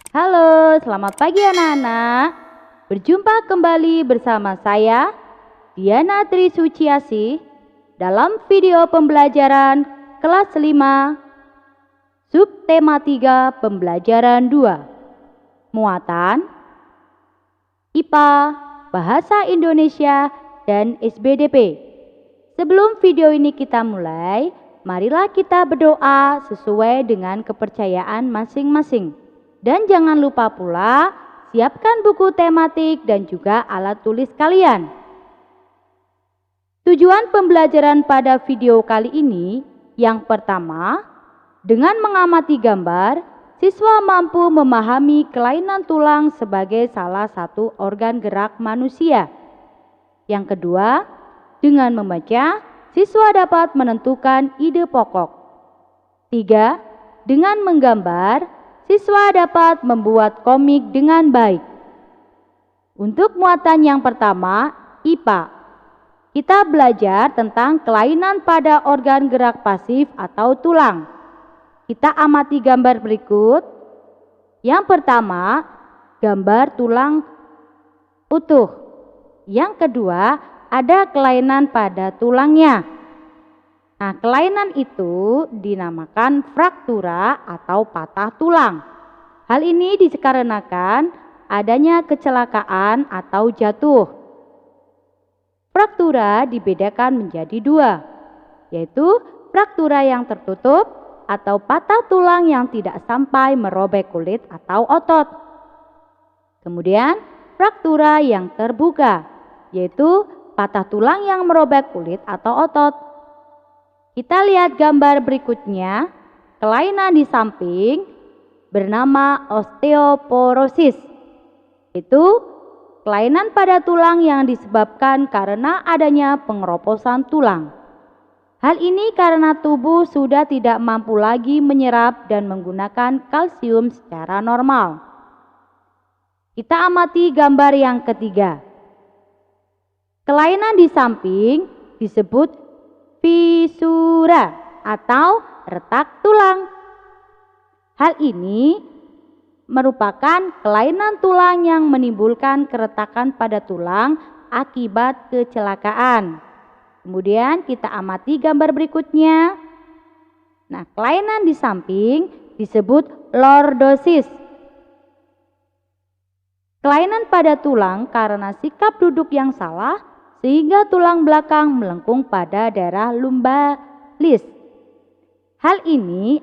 Halo, selamat pagi anak-anak. Berjumpa kembali bersama saya, Diana Trisuciasih, dalam video pembelajaran kelas 5, subtema 3, pembelajaran 2, muatan, IPA, Bahasa Indonesia, dan SBDP. Sebelum video ini kita mulai, marilah kita berdoa sesuai dengan kepercayaan masing-masing. Dan jangan lupa pula, siapkan buku tematik dan juga alat tulis kalian. Tujuan pembelajaran pada video kali ini, yang pertama, dengan mengamati gambar, siswa mampu memahami kelainan tulang sebagai salah satu organ gerak manusia. Yang kedua, dengan membaca, siswa dapat menentukan ide pokok. 3. Dengan menggambar, siswa dapat membuat komik dengan baik. Untuk muatan yang pertama, IPA. Kita belajar tentang kelainan pada organ gerak pasif atau tulang. Kita amati gambar berikut. Yang pertama, gambar tulang utuh. Yang kedua, ada kelainan pada tulangnya. Nah, kelainan itu dinamakan fraktura atau patah tulang. Hal ini dikarenakan adanya kecelakaan atau jatuh. Fraktura dibedakan menjadi dua, yaitu fraktura yang tertutup atau patah tulang yang tidak sampai merobek kulit atau otot. Kemudian fraktura yang terbuka, yaitu patah tulang yang merobek kulit atau otot. Kita lihat gambar berikutnya. Kelainan di samping bernama osteoporosis. Itu kelainan pada tulang yang disebabkan karena adanya pengeroposan tulang. Hal ini karena tubuh sudah tidak mampu lagi menyerap dan menggunakan kalsium secara normal. Kita amati gambar yang ketiga. Kelainan di samping disebut fisura atau retak tulang. Hal ini merupakan kelainan tulang yang menimbulkan keretakan pada tulang akibat kecelakaan. Kemudian kita amati gambar berikutnya. Nah, kelainan di samping disebut lordosis. Kelainan pada tulang karena sikap duduk yang salah sehingga tulang belakang melengkung pada daerah lumbalis. Hal ini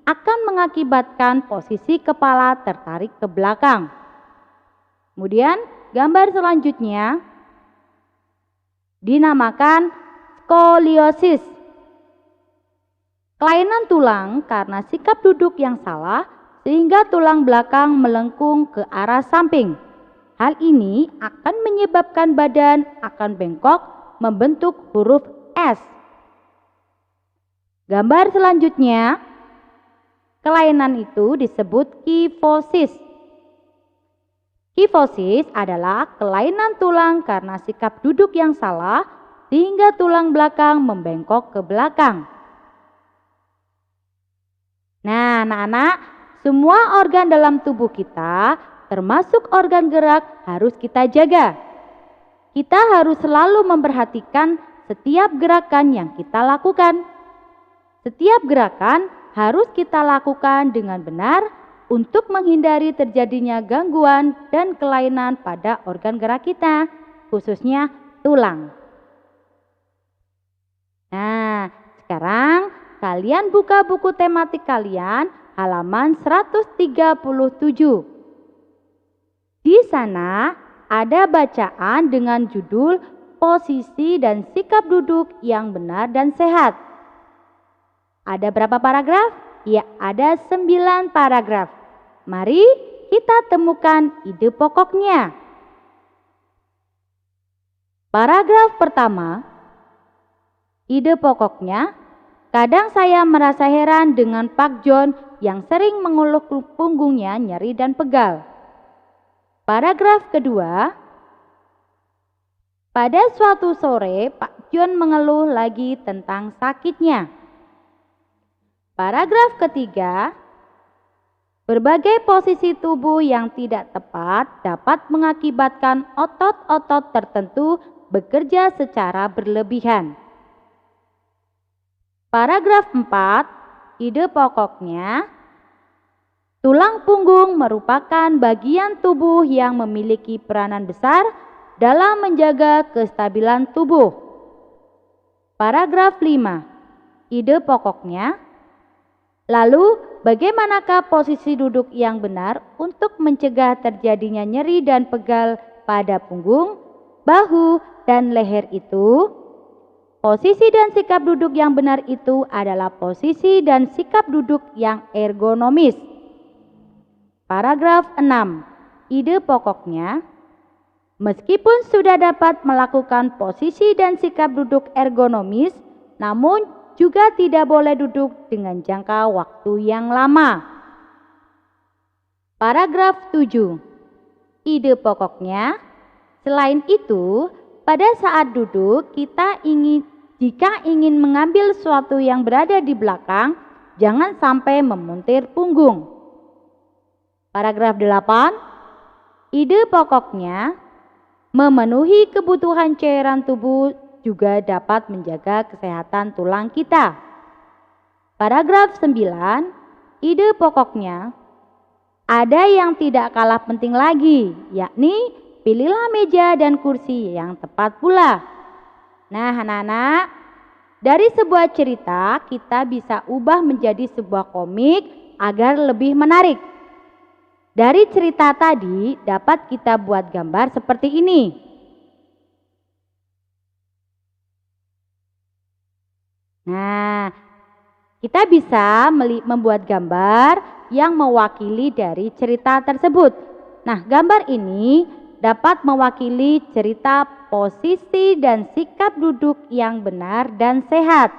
akan mengakibatkan posisi kepala tertarik ke belakang. Kemudian gambar selanjutnya dinamakan skoliosis. Kelainan tulang karena sikap duduk yang salah sehingga tulang belakang melengkung ke arah samping. Hal ini akan menyebabkan badan akan bengkok membentuk huruf S. Gambar selanjutnya, kelainan itu disebut kifosis. Kifosis adalah kelainan tulang karena sikap duduk yang salah sehingga tulang belakang membengkok ke belakang. Nah, anak-anak, semua organ dalam tubuh kita termasuk organ gerak harus kita jaga. Kita harus selalu memperhatikan setiap gerakan yang kita lakukan. Setiap gerakan harus kita lakukan dengan benar untuk menghindari terjadinya gangguan dan kelainan pada organ gerak kita, khususnya tulang. Nah, sekarang kalian buka buku tematik kalian halaman 137. Di sana ada bacaan dengan judul posisi dan sikap duduk yang benar dan sehat. Ada berapa paragraf? Ya, ada 9 paragraf. Mari kita temukan ide pokoknya. Paragraf pertama, ide pokoknya, kadang saya merasa heran dengan Pak John yang sering mengeluh punggungnya nyeri dan pegal. Paragraf kedua, pada suatu sore Pak John mengeluh lagi tentang sakitnya. Paragraf ketiga, Berbagai posisi tubuh yang tidak tepat dapat mengakibatkan otot-otot tertentu bekerja secara berlebihan. Paragraf 4, ide pokoknya, tulang punggung merupakan bagian tubuh yang memiliki peranan besar dalam menjaga kestabilan tubuh. Paragraf 5, ide pokoknya, lalu bagaimanakah posisi duduk yang benar untuk mencegah terjadinya nyeri dan pegal pada punggung, bahu, dan leher itu? Posisi dan sikap duduk yang benar itu adalah posisi dan sikap duduk yang ergonomis. Paragraf 6, ide pokoknya, meskipun sudah dapat melakukan posisi dan sikap duduk ergonomis, namun juga tidak boleh duduk dengan jangka waktu yang lama. Paragraf 7, ide pokoknya, selain itu, pada saat duduk jika ingin mengambil sesuatu yang berada di belakang, jangan sampai memuntir punggung. Paragraf 8, ide pokoknya, memenuhi kebutuhan cairan tubuh juga dapat menjaga kesehatan tulang kita. Paragraf 9, ide pokoknya, ada yang tidak kalah penting lagi, yakni pilihlah meja dan kursi yang tepat pula. Nah, anak-anak, dari sebuah cerita kita bisa ubah menjadi sebuah komik agar lebih menarik. Dari cerita tadi dapat kita buat gambar seperti ini. Nah, kita bisa membuat gambar yang mewakili dari cerita tersebut. Nah, gambar ini dapat mewakili cerita posisi dan sikap duduk yang benar dan sehat.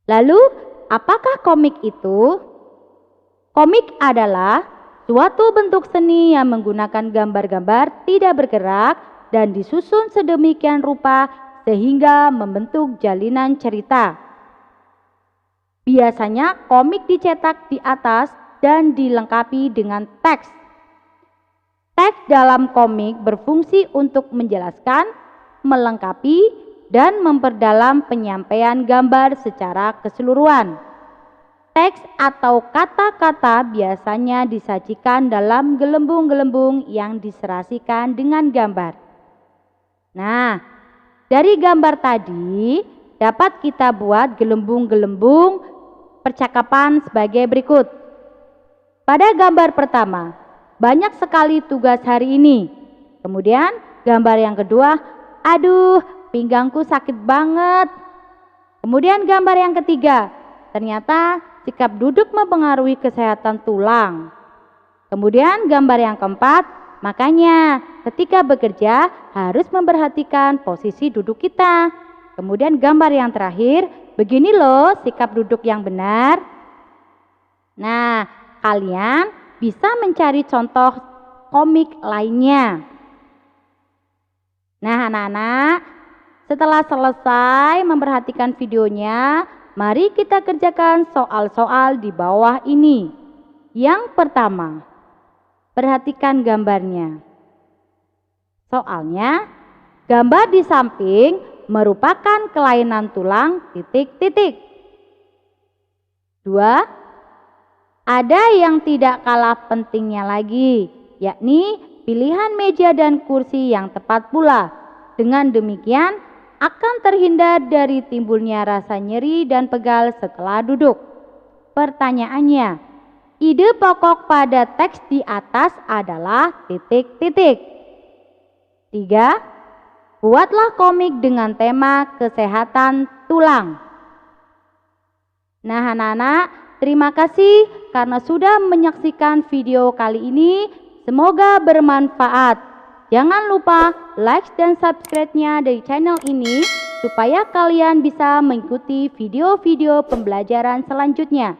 Lalu, apakah komik itu? Komik adalah suatu bentuk seni yang menggunakan gambar-gambar tidak bergerak dan disusun sedemikian rupa sehingga membentuk jalinan cerita. Biasanya komik dicetak di atas dan dilengkapi dengan teks. Teks dalam komik berfungsi untuk menjelaskan, melengkapi, dan memperdalam penyampaian gambar secara keseluruhan. Teks atau kata-kata biasanya disajikan dalam gelembung-gelembung yang diserasikan dengan gambar. Nah, dari gambar tadi dapat kita buat gelembung-gelembung percakapan sebagai berikut. Pada gambar pertama, banyak sekali tugas hari ini. Kemudian gambar yang kedua, aduh pinggangku sakit banget. Kemudian gambar yang ketiga, ternyata sikap duduk mempengaruhi kesehatan tulang. Kemudian gambar yang keempat, makanya ketika bekerja harus memperhatikan posisi duduk kita. Kemudian gambar yang terakhir, begini loh sikap duduk yang benar. Nah, kalian bisa mencari contoh komik lainnya. Nah, anak-anak, setelah selesai memperhatikan videonya, mari kita kerjakan soal-soal di bawah ini. Yang pertama, perhatikan gambarnya. Soalnya, gambar di samping merupakan kelainan tulang titik-titik. 2. Ada yang tidak kalah pentingnya lagi, yakni pilihan meja dan kursi yang tepat pula. Dengan demikian, akan terhindar dari timbulnya rasa nyeri dan pegal setelah duduk. Pertanyaannya, ide pokok pada teks di atas adalah titik-titik. 3. Buatlah komik dengan tema kesehatan tulang. Nah, anak-anak, terima kasih karena sudah menyaksikan video kali ini. Semoga bermanfaat. Jangan lupa like dan subscribe-nya dari channel ini supaya kalian bisa mengikuti video-video pembelajaran selanjutnya.